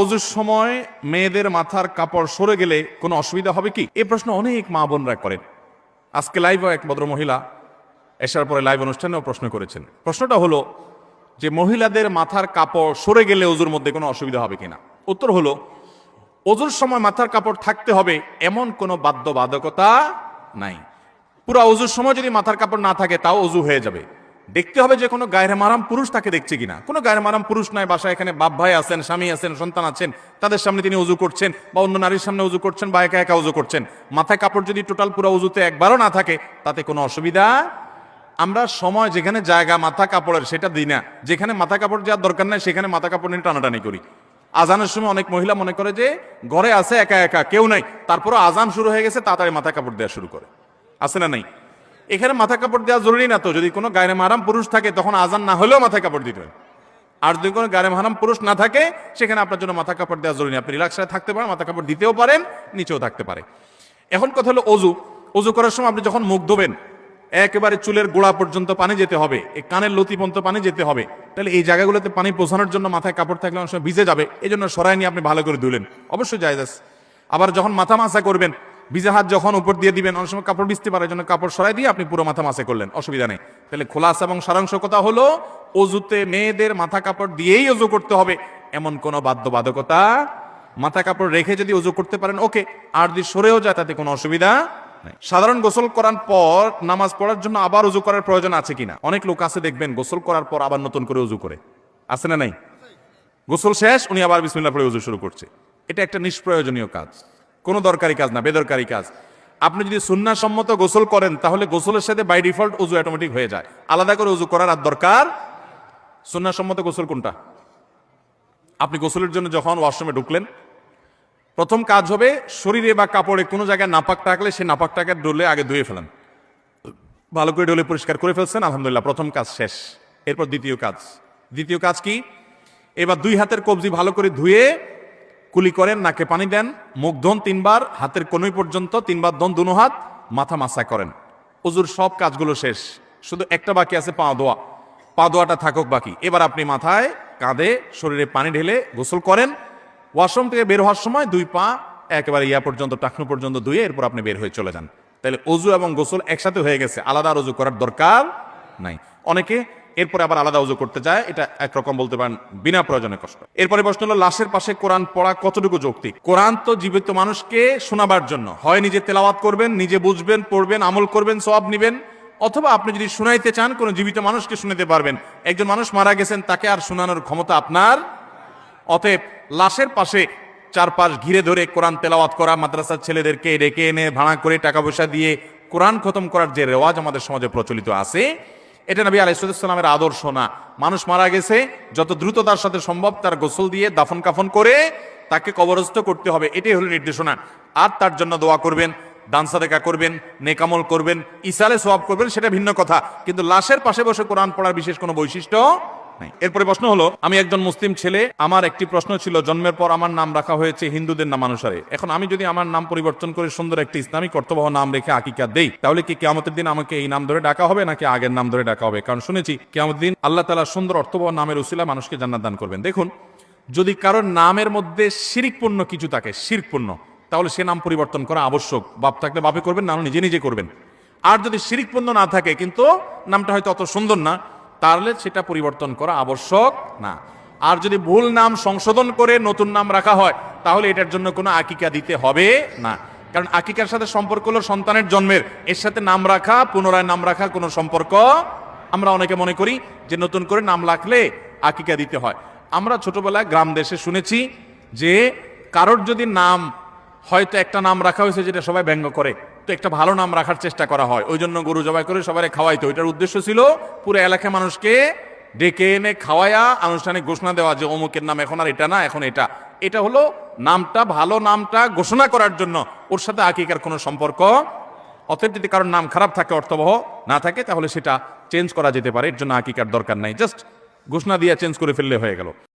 ওযুর সময় মেয়েদের মাথার কাপড় সরে গেলে কোনো অসুবিধা হবে কি? এই প্রশ্ন অনেক মা বোনরা করেন। আজকে লাইভে এক ভদ্র মহিলা এসার পরে লাইভ অনুষ্ঠানেও প্রশ্ন করেছেন। প্রশ্নটা হলো যে মহিলাদের মাথার কাপড় সরে গেলে ওযুর মধ্যে কোনো অসুবিধা হবে কিনা। উত্তর হলো ওযুর সময় মাথার কাপড় থাকতে হবে এমন কোনো বাধ্যবাধকতা নাই। পুরো ওযুর সময় যদি মাথার কাপড় না থাকে তাও ওযু হয়ে যাবে। দেখতে হবে যে কোনো গায়রে মাহরাম পুরুষ তাকে দেখছে কিনা। কোনো গায়রে মাহরাম পুরুষ নাই, বাসায় এখানে বাপ ভাই আছেন, স্বামী আছেন, সন্তান আছেন, তাদের সামনে তিনি ওযু করছেন বা অন্য নারীর সামনে ওযু করছেন বা একা একা ওযু করছেন, মাথায় কাপড় যদি টোটাল পুরো ওযুতে একবারও না থাকে তাতে কোনো অসুবিধা। আমরা সময় যেখানে জায়গা মাথা কাপড়ের সেটা দিই না, যেখানে মাথা কাপড় যাওয়ার দরকার নাই সেখানে মাথা কাপড় নিয়ে টানাটানি করি। আজানের সময় অনেক মহিলা মনে করে যে ঘরে আছে একা একা কেউ নাই, তারপরও আজান শুরু হয়ে গেছে তাড়াতাড়ি মাথা কাপড় দেওয়া শুরু করে। আছে না নাই? এখানে মাথা কাপড় দেওয়া জরুরি না তো, যদি কোনো গায়রে মাহরাম পুরুষ থাকে তখন আজান না হলেও মাথায় কাপড় দিতে হয়। আর যদি কোনো গায়রে মাহরাম পুরুষ না থাকে সেখানে আপনার জন্য মাথা কাপড় দেওয়া জরুরি। আপনি রিল্যাক্সে থাকতে পারেন, মাথা কাপড় দিতেও পারেন, নিচেও থাকতে পারে। এখন কথা হলো ওযু। ওযু করার সময় আপনি যখন মুখ ধোবেন একেবারে চুলের গোড়া পর্যন্ত পানি যেতে হবে, এই কানের লতি পর্যন্ত পানি যেতে হবে। তাহলে এই জায়গাগুলোতে পানি পৌঁছানোর জন্য মাথায় কাপড় থাকলে অনেক সময় ভিজে যাবে, এই জন্য সরাই নিয়ে আপনি ভালো করে ধুলেন, অবশ্যই জায়েজ আছে। আবার যখন মাথা মাসা করবেন, ভিজে হাত যখন উপর দিয়ে দিবেন অনেক সময় কাপড় ভিজতে পারে, জন্য কাপড় সরাই দিয়ে আপনি পুরো মাথা মাসে করলেন, অসুবিধা নেই। তাহলে খোলাসা এবং সারাংশ কথা হলো ওযুতে মেয়েদের মাথা কাপড় দিয়েই ওযু করতে হবে এমন কোনো বাধ্যবাধকতা। মাথা কাপড় রেখে যদি ওযু করতে পারেন ওকে, আর যদি সরেও যায় তাতে কোনো অসুবিধা নাই। সাধারণ গোসল করার পর নামাজ পড়ার জন্য আবার ওযু করার প্রয়োজন আছে কিনা? অনেক লোক আছে দেখবেন গোসল করার পর আবার নতুন করে ওযু করে, আছে না নাই? গোসল শেষ উনি আবার বিসমিল্লাহ পড়ে ওযু শুরু করছে। এটা একটা নিষ্প্রয়োজনীয় কাজ, কোনো দরকারি কাজ না, বেদরকারি কাজ। আপনি যদি সুন্নাহ সম্মত গোসল করেন তাহলে গোসলের সাথে বাই ডিফল্ট ওযু অটোমেটিক হয়ে যায়, আলাদা করে ওযু করার আর দরকার। সুন্নাহ সম্মত গোসল কোনটা? আপনি গোসলের জন্য যখন ওয়াশরুমে ঢুকলেন প্রথম কাজ হবে শরীরে বা কাপড়ে কোনো জায়গায় নাপাক থাকলে সেই নাপাকটাকে ডলে আগে ধুয়ে ফেলেন, ভালো করে ডলে পরিষ্কার করে ফেলছেন, আলহামদুলিল্লাহ, প্রথম কাজ শেষ। এরপর দ্বিতীয় কাজ কি? এবার দুই হাতের কবজি ভালো করে ধুয়ে কুলি করেন, নাকে পানি দেন, মুখ ধোন 3 বার, হাতের কনুই পর্যন্ত 3 বার ধোন দুনো হাত, মাথা মাসা করেন। ওযুর সব কাজগুলো শেষ, শুধু একটা বাকি আছে পা ধোয়া। পা ধোয়াটা থাকুক বাকি। এবার আপনি মাথায় কাঁধে শরীরে পানি ঢেলে গোসল করেন। ওয়াশরুম থেকে বের হওয়ার সময় 2 পা একেবারে ইয়া পর্যন্ত টাকনু পর্যন্ত ধুয়ে এরপর আপনি বের হয়ে চলে যান। তাহলে ওযু এবং গোসল একসাথে হয়ে গেছে, আলাদা ওযু করার দরকার নাই। অনেকে এরপরে আবার আলাদা ওযু করতে যায়, এটা একরকম বলতে পারেন বিনা প্রয়োজনে কষ্ট। এরপরে প্রশ্ন হলো লাশের পাশে কোরআন পড়া কতটুকু যৌক্তিক? কোরআন তো জীবিত মানুষকে শোনাবার জন্য, হয় নিজে তেলাওয়াত করবেন, নিজে বুঝবেন, পড়বেন, আমল করবেন, সওয়াব নিবেন, অথবা আপনি যদি শুনাইতে চান কোনো জীবিত মানুষকে শুনাতে পারবেন। একজন মানুষ মারা গেছেন, তাকে আর শোনানোর ক্ষমতা আপনার। অতএব লাশের পাশে চারপাশ ঘিরে ধরে কোরআন তেলাওয়াত করা, মাদ্রাসার ছেলেদেরকে ডেকে এনে ভাড়া করে টাকা পয়সা দিয়ে কোরআন খতম করার যে রেওয়াজ আমাদের সমাজে প্রচলিত আছে, এটা নবী আলাইহিস সালামের আদর্শ না। মানুষ মারা গেছে, যত দ্রুততার সাথে সম্ভব তার গোসল দিয়ে দাফন কাফন করে তাকে কবরস্থ করতে হবে, এটাই হলো নির্দেশনা। আর তার জন্য দোয়া করবেন, দান সাদেকা করবেন, নেকামল করবেন, ইসালে সওয়াব করবেন, সেটা ভিন্ন কথা। কিন্তু লাশের পাশে বসে কোরআন পড়ার বিশেষ কোনো বৈশিষ্ট্য নাই। এরপরে প্রশ্ন হলো, আমি একজন মুসলিম ছেলে, আমার একটি প্রশ্ন ছিল, জন্মের পর আমার নাম রাখা হয়েছে হিন্দুদের নাম অনুসারে। এখন আমি যদি আমার নাম পরিবর্তন করে সুন্দর একটি ইসলামিক অর্থবহ নাম রেখে আকিকা দেই, তাহলে কি কিয়ামতের দিন আমাকে এই নাম ধরে ডাকা হবে নাকি আগের নাম ধরে ডাকা হবে? কারণ শুনেছি কিয়ামতের দিন আল্লাহ তাআলা সুন্দর অর্থবহ নামের উসিলা মানুষকে জান্নাত দান করবেন। দেখুন, যদি কারোর নামের মধ্যে শিরকপূর্ণ কিছু থাকে, শিরকপূর্ণ, তাহলে সে নাম পরিবর্তন করা আবশ্যক। বাপ থাকলে বাপে করবেন, না নিজে নিজে করবেন। আর যদি শিরকপূর্ণ না থাকে কিন্তু নামটা হয়তো অত সুন্দর না, তাহলে সেটা পরিবর্তন করা আবশ্যক না। আর যদি ভুল নাম সংশোধন করে নতুন নাম রাখা হয় তাহলে এটার জন্য কোনো আকিকা দিতে হবে না। কারণ আকিকার সাথে সম্পর্ক হলো সন্তানের জন্মের, এর সাথে নাম রাখা, পুনরায় নাম রাখার কোনো সম্পর্ক। আমরা অনেকে মনে করি যে নতুন করে নাম রাখলে আকিকা দিতে হয়। আমরা ছোটবেলায় গ্রাম দেশে শুনেছি যে কারোর যদি নাম হয়তো একটা নাম রাখা হয়েছে যেটা সবাই ব্যঙ্গ করে, তো একটা ভালো নাম রাখার চেষ্টা করা হয়, ওই জন্য গরু জবাই করে সবাই খাওয়াইতো। এটার উদ্দেশ্য ছিল পুরো এলাকার মানুষকে ডেকে এনে খাওয়ায়া আনুষ্ঠানিক ঘোষণা দেওয়া যে অমুকের নাম এখন আর এটা না, এখন এটা। এটা হলো নামটা, ভালো নামটা ঘোষণা করার জন্য, ওর সাথে আকিকার কোনো সম্পর্ক। অতএব যদি কারোর নাম খারাপ থাকে, অর্থবহ না থাকে, তাহলে সেটা চেঞ্জ করা যেতে পারে, এর জন্য আকিকার দরকার নাই, জাস্ট ঘোষণা দিয়ে চেঞ্জ করে ফেললে হয়ে গেল।